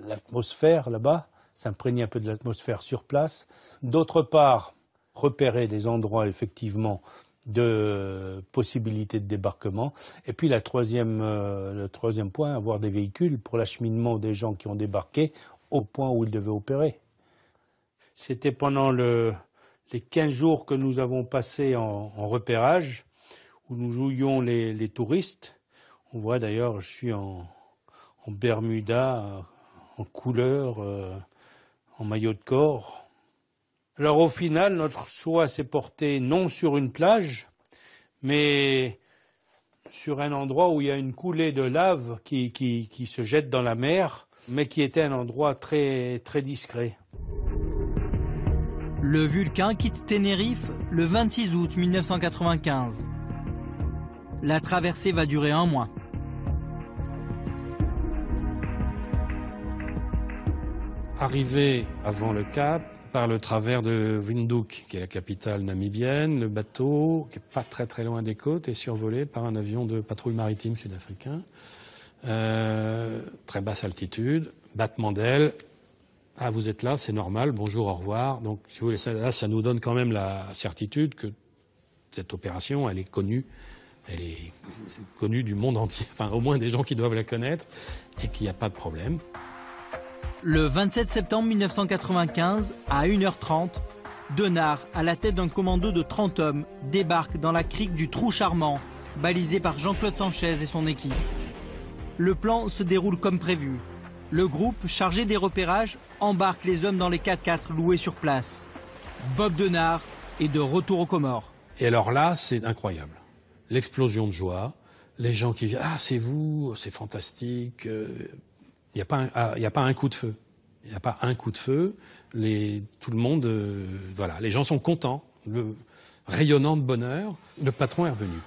l'atmosphère là-bas, s'imprégner un peu de l'atmosphère sur place. D'autre part, repérer des endroits effectivement de possibilités de débarquement. Et puis le troisième point, avoir des véhicules pour l'acheminement des gens qui ont débarqué au point où ils devaient opérer. C'était pendant les 15 jours que nous avons passés en repérage, où nous jouions les touristes. On voit d'ailleurs, je suis en Bermuda, en couleur, en maillot de corps. Alors au final, notre choix s'est porté non sur une plage, mais sur un endroit où il y a une coulée de lave qui se jette dans la mer, mais qui était un endroit très, très discret. Le Vulcain quitte Tenerife le 26 août 1995. La traversée va durer 1 mois. Arrivé avant le Cap, par le travers de Windhoek, qui est la capitale namibienne, le bateau, qui n'est pas très très loin des côtes, est survolé par un avion de patrouille maritime sud-africain. Très basse altitude, battement d'ailes. Ah, vous êtes là, c'est normal, bonjour, au revoir. Donc, si vous voulez, ça nous donne quand même la certitude que cette opération, elle est connue du monde entier, enfin au moins des gens qui doivent la connaître, et qu'il n'y a pas de problème. Le 27 septembre 1995, à 1h30, Denard, à la tête d'un commando de 30 hommes, débarque dans la crique du Trou Charmant, balisé par Jean-Claude Sanchez et son équipe. Le plan se déroule comme prévu. Le groupe, chargé des repérages, embarque les hommes dans les 4x4 loués sur place. Bob Denard est de retour aux Comores. Et alors là, c'est incroyable. L'explosion de joie, les gens qui disent « Ah, c'est vous, c'est fantastique ». Il n'y a pas un coup de feu. Il n'y a pas un coup de feu. Tout le monde, les gens sont contents, rayonnant de bonheur. Le patron est revenu.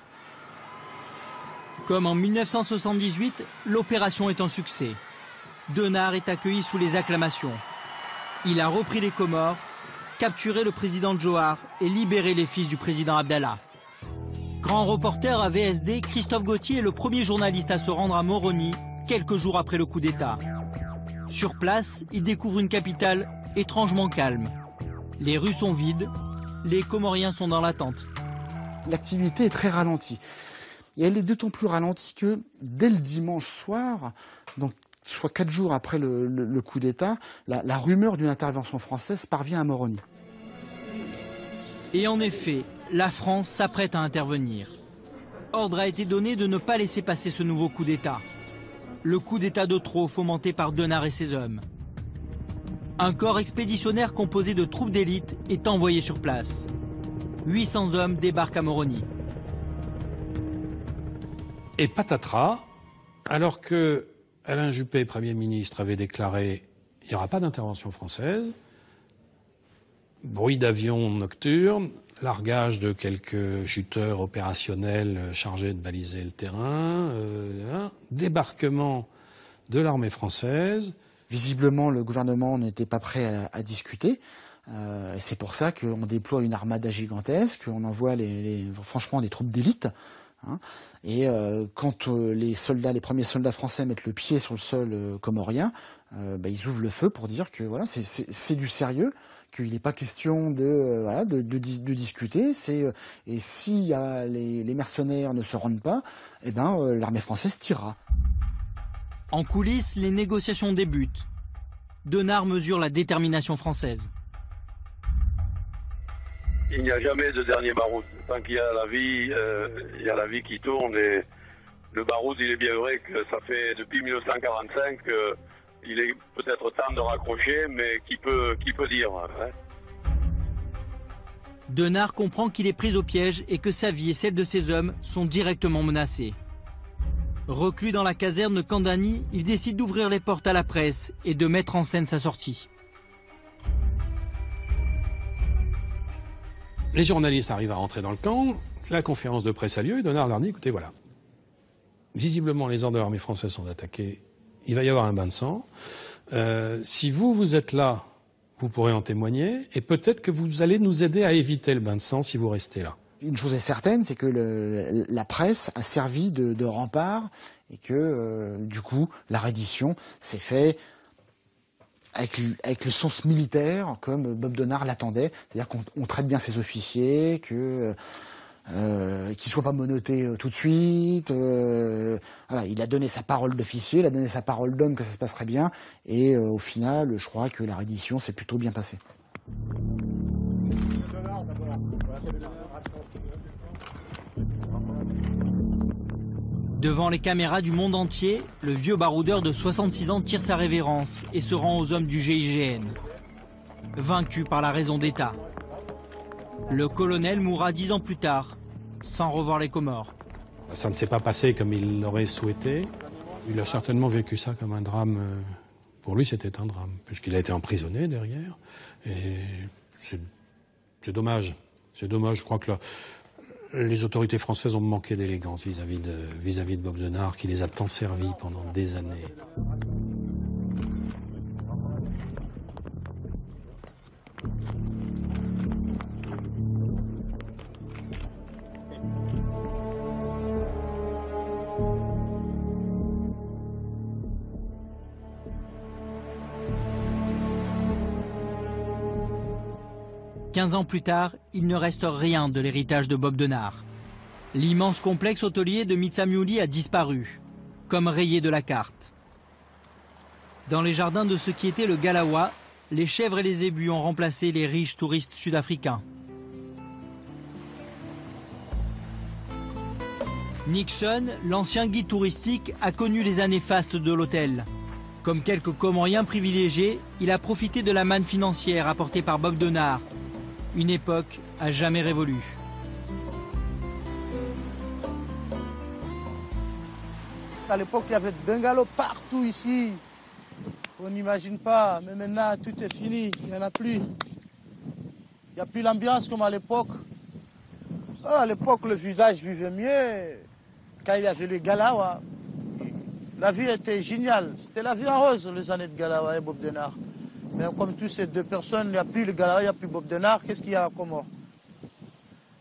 Comme en 1978, l'opération est un succès. Denard est accueilli sous les acclamations. Il a repris les Comores, capturé le président Johar et libéré les fils du président Abdallah. Grand reporter à VSD, Christophe Gauthier est le premier journaliste à se rendre à Moroni, quelques jours après le coup d'État. Sur place, il découvre une capitale étrangement calme. Les rues sont vides, les Comoriens sont dans l'attente. L'activité est très ralentie. Et elle est d'autant plus ralentie que dès le dimanche soir, donc soit 4 jours après le coup d'État, la rumeur d'une intervention française parvient à Moroni. Et en effet, la France s'apprête à intervenir. Ordre a été donné de ne pas laisser passer ce nouveau coup d'État. Le coup d'État de trop fomenté par Denard et ses hommes. Un corps expéditionnaire composé de troupes d'élite est envoyé sur place. 800 hommes débarquent à Moroni. Et patatras, alors que Alain Juppé, Premier ministre, avait déclaré « il n'y aura pas d'intervention française », bruit d'avions nocturnes, largage de quelques chuteurs opérationnels chargés de baliser le terrain, débarquement de l'armée française. Visiblement, le gouvernement n'était pas prêt à discuter. C'est pour ça qu'on déploie une armada gigantesque, on envoie franchement des troupes d'élite, Hein. Et quand les premiers soldats français mettent le pied sur le sol comorien, ils ouvrent le feu pour dire que voilà, c'est du sérieux, qu'il n'est pas question de discuter. Et si les mercenaires ne se rendent pas, l'armée française tirera. En coulisses, les négociations débutent. Denard mesure la détermination française. Il n'y a jamais de dernier baroud. Tant qu'il y a la vie, il y a la vie qui tourne. Et le baroud, il est bien vrai que ça fait depuis 1945 qu'il est peut-être temps de raccrocher, mais qui peut dire hein. Denard comprend qu'il est pris au piège et que sa vie et celle de ses hommes sont directement menacées. Reclus dans la caserne de Kandani, il décide d'ouvrir les portes à la presse et de mettre en scène sa sortie. Les journalistes arrivent à rentrer dans le camp, la conférence de presse a lieu et Denard leur dit, écoutez, voilà, visiblement les ordres de l'armée française sont attaqués, il va y avoir un bain de sang. Si vous êtes là, vous pourrez en témoigner et peut-être que vous allez nous aider à éviter le bain de sang si vous restez là. Une chose est certaine, c'est que la presse a servi de rempart et que, du coup, la reddition s'est faite avec le sens militaire, comme Bob Denard l'attendait. C'est-à-dire qu'on traite bien ses officiers, qu'ils ne soient pas menottés tout de suite. Voilà, il a donné sa parole d'officier, il a donné sa parole d'homme que ça se passerait bien. Et au final, je crois que la reddition s'est plutôt bien passée. Devant les caméras du monde entier, le vieux baroudeur de 66 ans tire sa révérence et se rend aux hommes du GIGN. Vaincu par la raison d'État. Le colonel mourra 10 ans plus tard, sans revoir les Comores. Ça ne s'est pas passé comme il l'aurait souhaité. Il a certainement vécu ça comme un drame. Pour lui, c'était un drame, puisqu'il a été emprisonné derrière. Et c'est dommage. C'est dommage, je crois que les autorités françaises ont manqué d'élégance vis-à-vis de Bob Denard, qui les a tant servis pendant des années. Quinze ans plus tard, il ne reste rien de l'héritage de Bob Denard. L'immense complexe hôtelier de Mitsamiouli a disparu, comme rayé de la carte. Dans les jardins de ce qui était le Galawa, les chèvres et les zébus ont remplacé les riches touristes sud-africains. Nixon, l'ancien guide touristique, a connu les années fastes de l'hôtel. Comme quelques Comoriens privilégiés, il a profité de la manne financière apportée par Bob Denard. Une époque à jamais révolue. À l'époque, il y avait des bungalows partout ici. On n'imagine pas, mais maintenant tout est fini, il n'y en a plus. Il n'y a plus l'ambiance comme à l'époque. À l'époque, le village vivait mieux. Quand il y avait le Galawa, la vie était géniale. C'était la vie en rose, les années de Galawa et Bob Denard. Mais comme tous ces deux personnes, il n'y a plus le Galawa, il n'y a plus Bob Denard, qu'est-ce qu'il y a comme mort?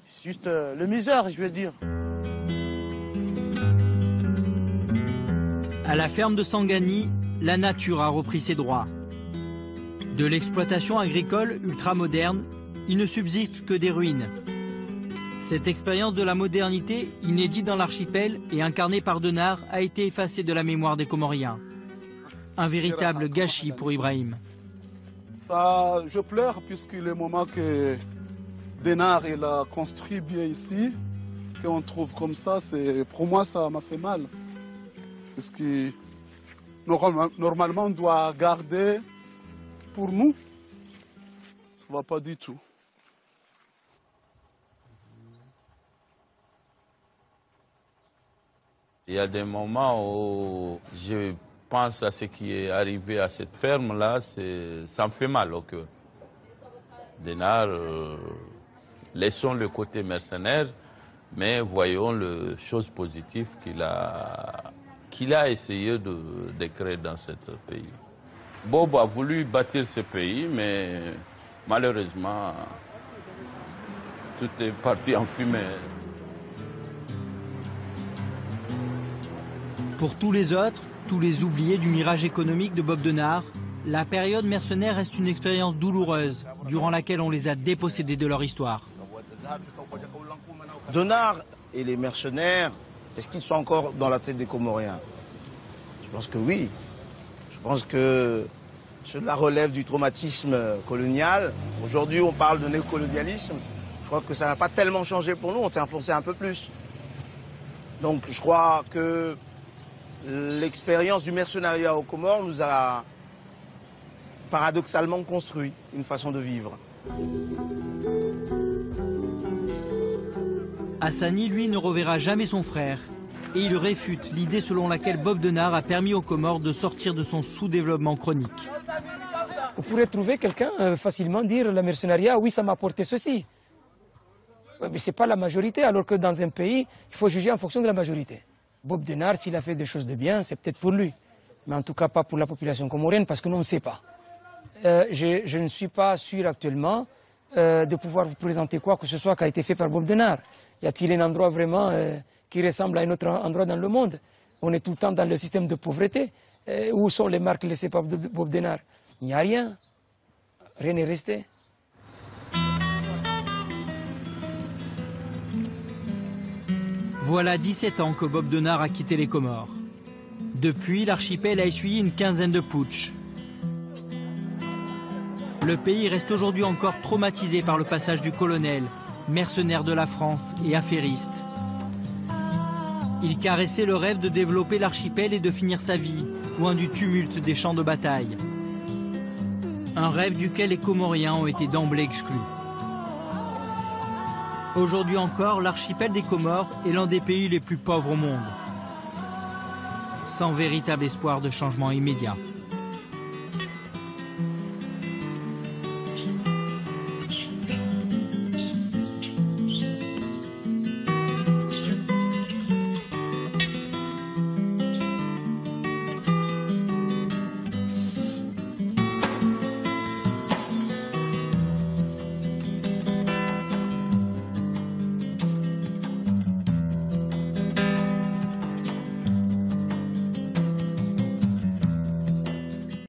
C'est juste le misère, je veux dire. À la ferme de Sangani, la nature a repris ses droits. De l'exploitation agricole ultramoderne, il ne subsiste que des ruines. Cette expérience de la modernité, inédite dans l'archipel et incarnée par Denard, a été effacée de la mémoire des Comoriens. Un véritable gâchis pour Ibrahim. Ça, je pleure puisque le moment que Denard il a construit bien ici, qu'on trouve comme ça, pour moi ça m'a fait mal. Parce que normalement on doit garder pour nous. Ça ne va pas du tout. Il y a des moments où je pense à ce qui est arrivé à cette ferme-là, ça me fait mal au cœur. Denard, laissons le côté mercenaire, mais voyons les choses positives qu'il a essayé de créer dans ce pays. Bob a voulu bâtir ce pays, mais malheureusement, tout est parti en fumée. Pour tous les autres, tous les oubliés du mirage économique de Bob Denard, la période mercenaire reste une expérience douloureuse, durant laquelle on les a dépossédés de leur histoire. Denard et les mercenaires, est-ce qu'ils sont encore dans la tête des Comoriens? Je pense que oui. Je pense que cela relève du traumatisme colonial. Aujourd'hui, on parle de néocolonialisme. Je crois que ça n'a pas tellement changé pour nous, on s'est enfoncé un peu plus. Donc je crois que l'expérience du mercenariat aux Comores nous a paradoxalement construit une façon de vivre. Hassani, lui, ne reverra jamais son frère et il réfute l'idée selon laquelle Bob Denard a permis aux Comores de sortir de son sous-développement chronique. Vous pourrez trouver quelqu'un facilement dire le mercenariat, oui, ça m'a apporté ceci. Mais ce n'est pas la majorité, alors que dans un pays, il faut juger en fonction de la majorité. Bob Denard, s'il a fait des choses de bien, c'est peut-être pour lui. Mais en tout cas, pas pour la population comorienne, parce que nous, on ne sait pas. Je ne suis pas sûr actuellement de pouvoir vous présenter quoi que ce soit qui a été fait par Bob Denard. Y a-t-il un endroit vraiment qui ressemble à un autre endroit dans le monde? On est tout le temps dans le système de pauvreté. Où sont les marques laissées par Bob Denard? Il n'y a rien. Rien n'est resté. Voilà 17 ans que Bob Denard a quitté les Comores. Depuis, l'archipel a essuyé une quinzaine de putschs. Le pays reste aujourd'hui encore traumatisé par le passage du colonel, mercenaire de la France et affairiste. Il caressait le rêve de développer l'archipel et de finir sa vie, loin du tumulte des champs de bataille. Un rêve duquel les Comoriens ont été d'emblée exclus. Aujourd'hui encore, l'archipel des Comores est l'un des pays les plus pauvres au monde, sans véritable espoir de changement immédiat.